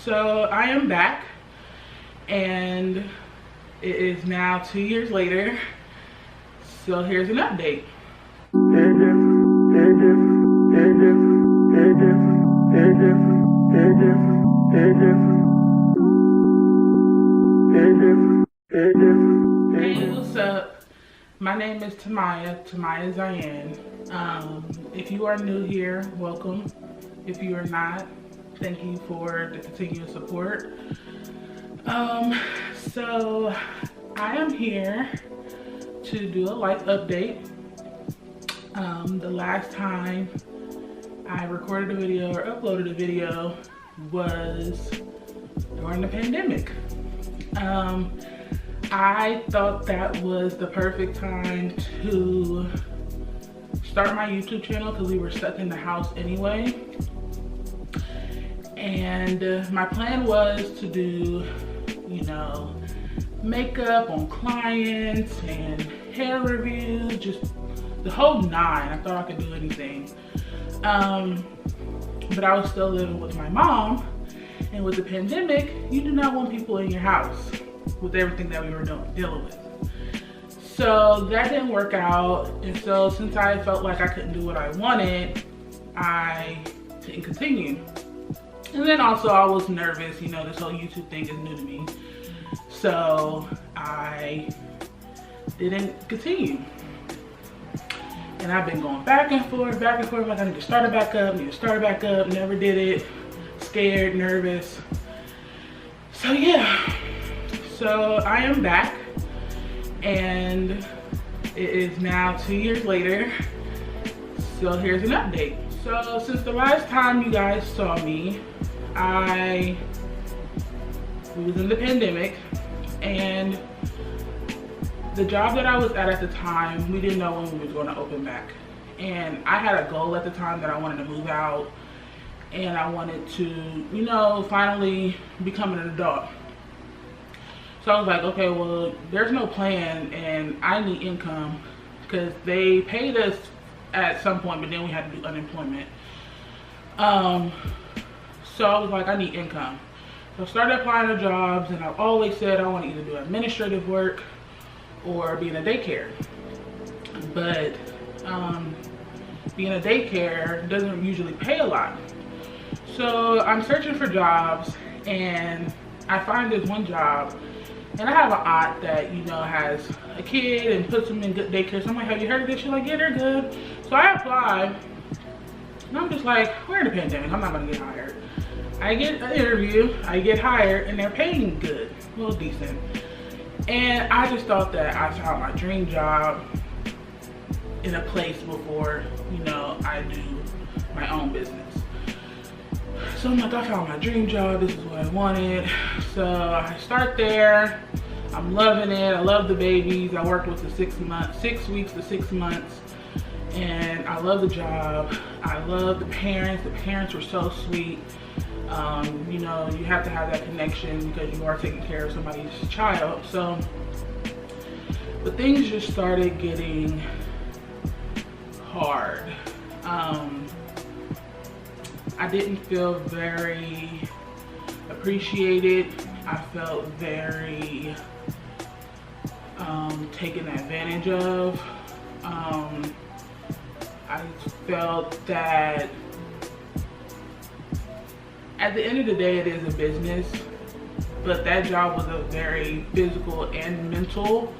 So I am back, and it is now 2 years later. So here's an update. Hey, what's up? My name is Tamiah Zyann. If you are new here, welcome. If you are not, thank you for the continued support. So I am here to do a life update. The last time I recorded a video or uploaded a video was during the pandemic. I thought that was the perfect time to start my YouTube channel because we were stuck in the house anyway. And my plan was to do, makeup on clients and hair reviews, just the whole nine. I thought I could do anything. But I was still living with my mom, and with the pandemic, you do not want people in your house with everything that we were dealing with. So that didn't work out, and so since I felt like I couldn't do what I wanted, I didn't continue. And then also I was nervous, this whole YouTube thing is new to me. So I didn't continue. And I've been going back and forth, like I need to start it back up, never did it, scared, nervous. So yeah, so I am back, and it is now 2 years later. So here's an update. So since the last time you guys saw me, we was in the pandemic, and the job that I was at the time, we didn't know when we was going to open back. And I had a goal at the time that I wanted to move out, and I wanted to, finally become an adult. So I was like, okay, well, there's no plan, and I need income, because they paid us at some point, but then we had to do unemployment. So I was like, I need income. So I started applying to jobs, and I've always said I want to either do administrative work or be in a daycare. But being a daycare doesn't usually pay a lot. So I'm searching for jobs, and I find this one job, and I have an aunt that, has a kid and puts them in good daycare. So I'm like, have you heard of this? She's like, yeah, they're good. So I applied, and I'm just like, we're in a pandemic, I'm not gonna get hired. I get an interview, I get hired, and they're paying good, well, decent. And I just thought that I found my dream job in a place before, I do my own business. So I'm like, I found my dream job, this is what I wanted. So I start there, I'm loving it, I love the babies. I worked with the 6 weeks to 6 months, and I love the job. I love the parents were so sweet. You have to have that connection because you are taking care of somebody's child. So, but things just started getting hard. I didn't feel very appreciated. I felt very taken advantage of. I felt that at the end of the day, it is a business, but that job was a very physical and mental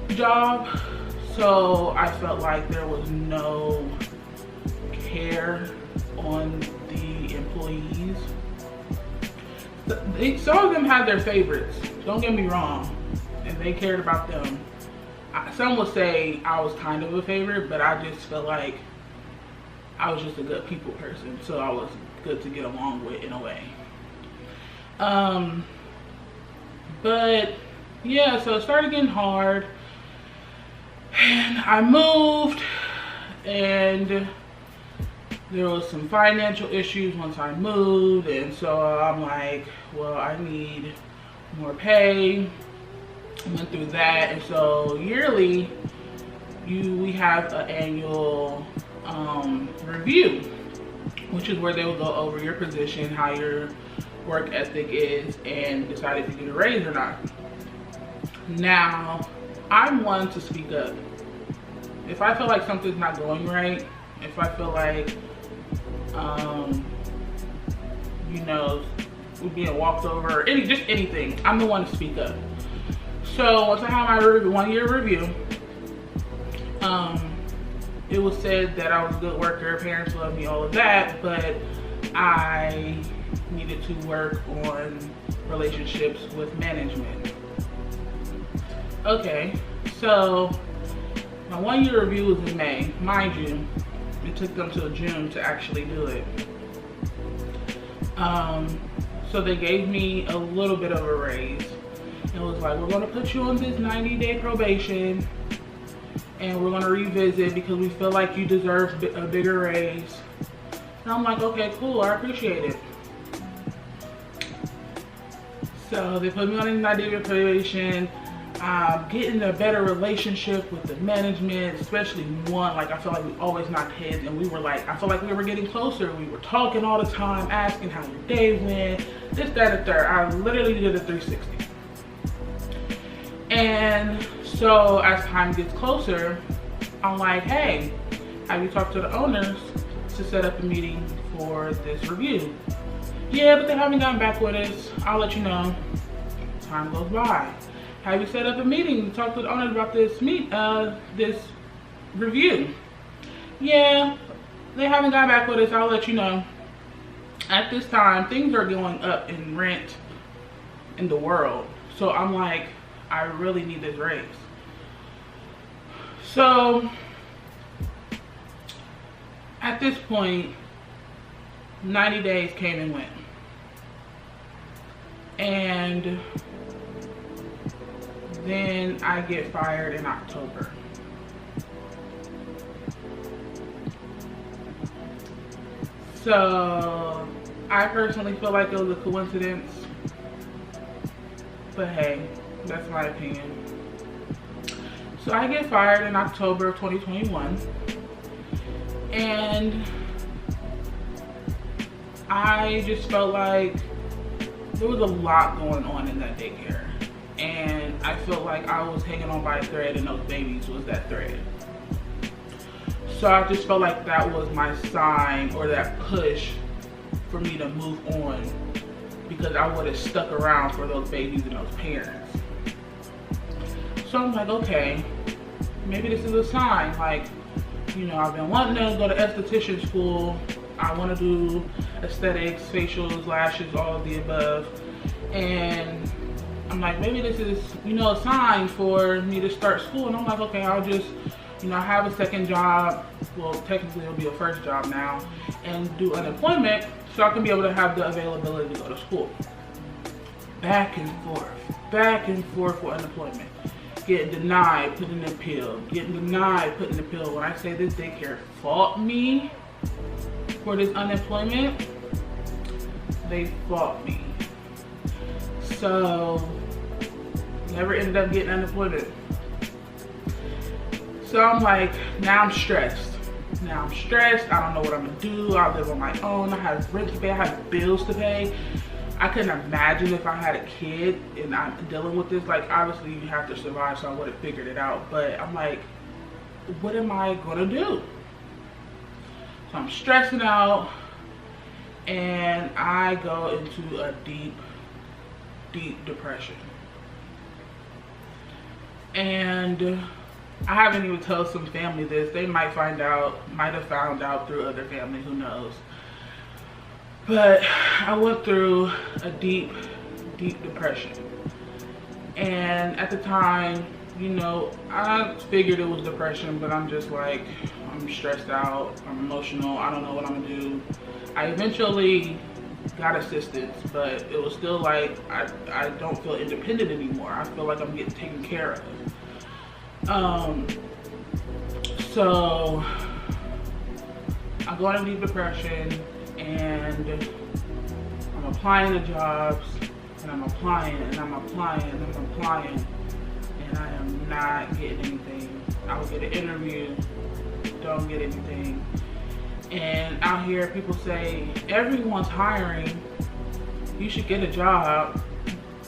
job. So I felt like there was no care on the employees. Some of them had their favorites, don't get me wrong, and they cared about them. Some would say I was kind of a favorite, but I just felt like I was just a good people person, so I was good to get along with in a way. But yeah, so it started getting hard, and I moved, and there was some financial issues once I moved, and so I'm like, well, I need more pay. Went through that, and so yearly we have an annual review which is where they will go over your position, how your work ethic is, and decide if you get a raise or not. Now, I'm one to speak up. If I feel like something's not going right, if I feel like, you know, we're being walked over, or just anything, I'm the one to speak up. So once I had my 1-year review, it was said that I was a good worker, parents loved me, all of that, but I needed to work on relationships with management. Okay, so my 1-year review was in May. Mind you, it took them till June to actually do it. So they gave me a little bit of a raise. It was like, we're gonna put you on this 90-day probation, and we're gonna revisit because we feel like you deserve a bigger raise. And I'm like, okay, cool, I appreciate it. So they put me on a 90-day probation. Getting a better relationship with the management, especially one, like I feel like we always knocked heads, and we were like, I feel like we were getting closer. We were talking all the time, asking how your day went, this, that, and third. I literally did a 360. And so as time gets closer, I'm like, hey, have you talked to the owners to set up a meeting for this review? Yeah, but they haven't gotten back with us. I'll let you know. Time goes by. Have you set up a meeting to talk to the owners about this this review? Yeah, they haven't got back with us. I'll let you know. At this time, things are going up in rent in the world. So I'm like, I really need this raise. So at this point, 90 days came and went. And then I get fired in October. So I personally feel like it was a coincidence, but hey, that's my opinion. So I get fired in October of 2021, and I just felt like there was a lot going on in that daycare. And I felt like I was hanging on by a thread, and those babies was that thread. So I just felt like that was my sign, or that push for me to move on, because I would have stuck around for those babies and those parents. So I'm like, okay, maybe this is a sign. Like, you know, I've been wanting to go to esthetician school. I want to do aesthetics, facials, lashes, all of the above. And I'm like, maybe this is, you know, a sign for me to start school. And I'm like, okay, I'll just, you know, have a second job. Well, technically it'll be a first job now, and do unemployment so I can be able to have the availability to go to school. Back and forth for unemployment. Getting denied, putting in an appeal. Getting denied, putting in an appeal. When I say this daycare fought me for this unemployment, they fought me. So never ended up getting unemployment. So I'm like, now I'm stressed. I don't know what I'm gonna do. I live on my own. I have rent to pay. I have bills to pay. I couldn't imagine if I had a kid and I'm dealing with this. Like, obviously you have to survive, so I would have figured it out. But I'm like, what am I gonna do? So I'm stressing out, and I go into a deep depression. And I haven't even told some family this. They might have found out through other family, who knows. But I went through a deep depression. And at the time, you know, I figured it was depression, but I'm just like, I'm stressed out, I'm emotional, I don't know what I'm gonna do. I eventually got assistance, but it was still like, I don't feel independent anymore. I feel like I'm getting taken care of. So I go into deep depression, and I'm applying to jobs, and I'm applying, and I'm applying, and I'm applying, and I am not getting anything. I will get an interview, don't get anything. And out here people say everyone's hiring, you should get a job.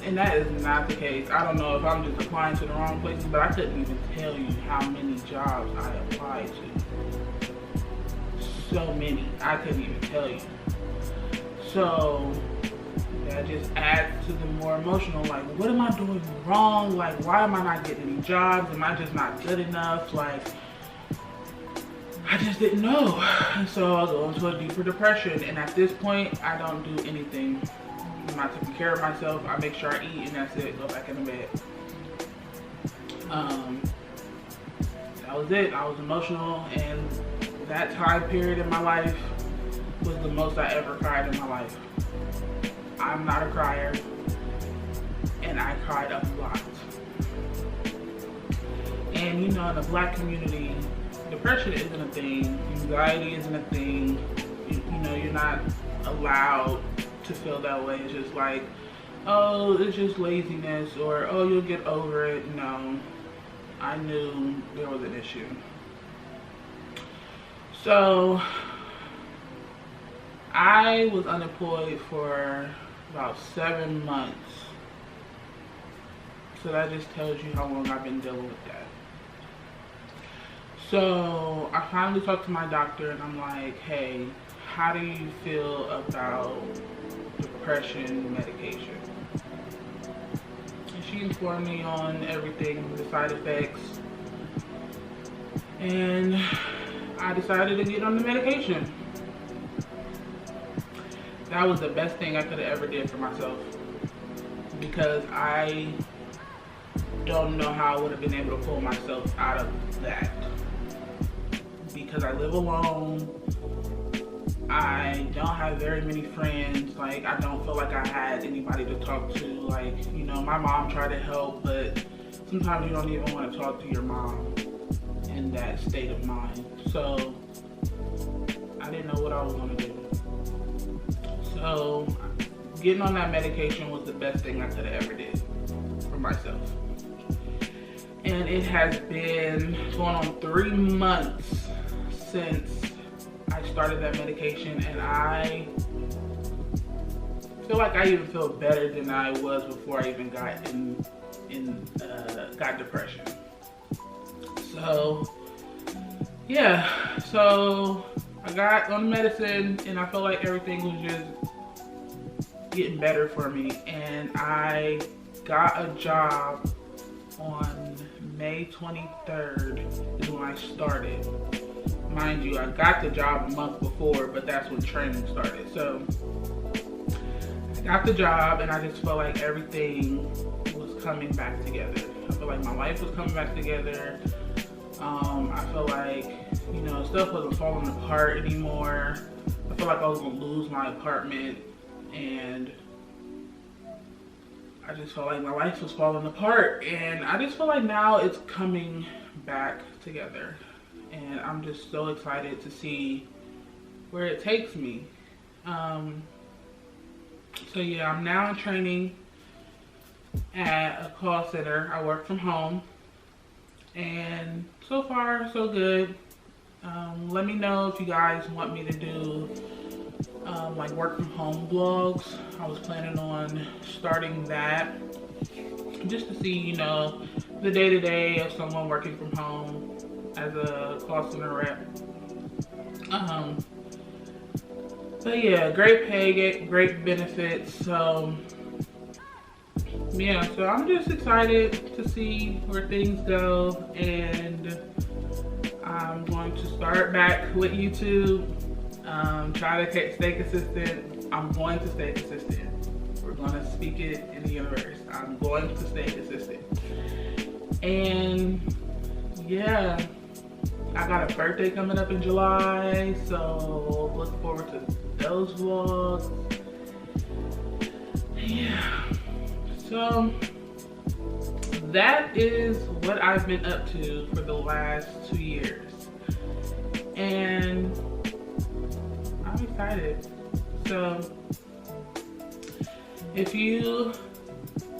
And that is not the case. I don't know if I'm just applying to the wrong places, but I couldn't even tell you how many jobs I applied to. So many, I couldn't even tell you. So that just adds to the more emotional, like, what am I doing wrong? Like, why am I not getting any jobs? Am I just not good enough? Like, I just didn't know. And so I go into a deeper depression. And at this point, I don't do anything. I'm not taking care of myself. I make sure I eat and that's it. Go back in the bed. That was it. I was emotional, and that time period in my life was the most I ever cried in my life. I'm not a crier, and I cried a lot. And you know, in the Black community, depression isn't a thing. Anxiety isn't a thing. You know, you're not allowed to feel that way. It's just like, oh, it's just laziness, or oh, you'll get over it. No, I knew there was an issue. So I was unemployed for about 7 months. So that just tells you how long I've been dealing with that. So I finally talked to my doctor and I'm like, hey, how do you feel about depression medication? And she informed me on everything, the side effects, and I decided to get on the medication. That was the best thing I could have ever did for myself, because I don't know how I would have been able to pull myself out of that. Because I live alone, I don't have very many friends. Like, I don't feel like I had anybody to talk to. Like, you know, my mom tried to help, but sometimes you don't even want to talk to your mom in that state of mind. So I didn't know what I was going to do. So getting on that medication was the best thing I could have ever did for myself. And it has been going on 3 months since I started that medication, and I feel like I even feel better than I was before I even got got depression. So yeah, so I got on medicine and I felt like everything was just getting better for me, and I got a job on May 23rd is when I started. Mind you, I got the job a month before, but that's when training started. So I got the job and I just felt like everything was coming back together. I feel like my life was coming back together. I feel like, you know, stuff wasn't falling apart anymore. I feel like I was gonna lose my apartment, and I just felt like my life was falling apart, and I just feel like now it's coming back together, and I'm just so excited to see where it takes me. So yeah, I'm now in training at a call center. I work from home, and so far so good. Let me know if you guys want me to do like work from home vlogs. I was planning on starting that just to see, you know, the day-to-day of someone working from home as a call center rep. But yeah, great pay, great benefits. So yeah, so I'm just excited to see where things go, and I'm going to start back with YouTube. Try to stay consistent. I'm going to stay consistent. We're going to speak it in the universe. I'm going to stay consistent. And yeah, I got a birthday coming up in July, so look forward to those vlogs. Yeah, so that is what I've been up to for the last 2 years, and I'm excited. So if you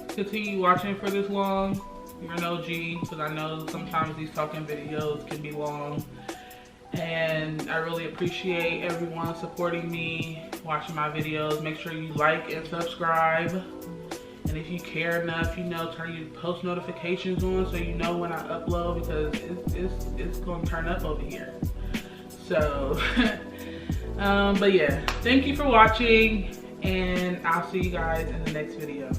continue watching for this long, you're an OG, because I know sometimes these talking videos can be long, And I really appreciate everyone supporting me, watching my videos. Make sure you like and subscribe. And if you care enough, you know, turn your post notifications on so you know when I upload, because it's gonna turn up over here. So, but yeah, thank you for watching, and I'll see you guys in the next video.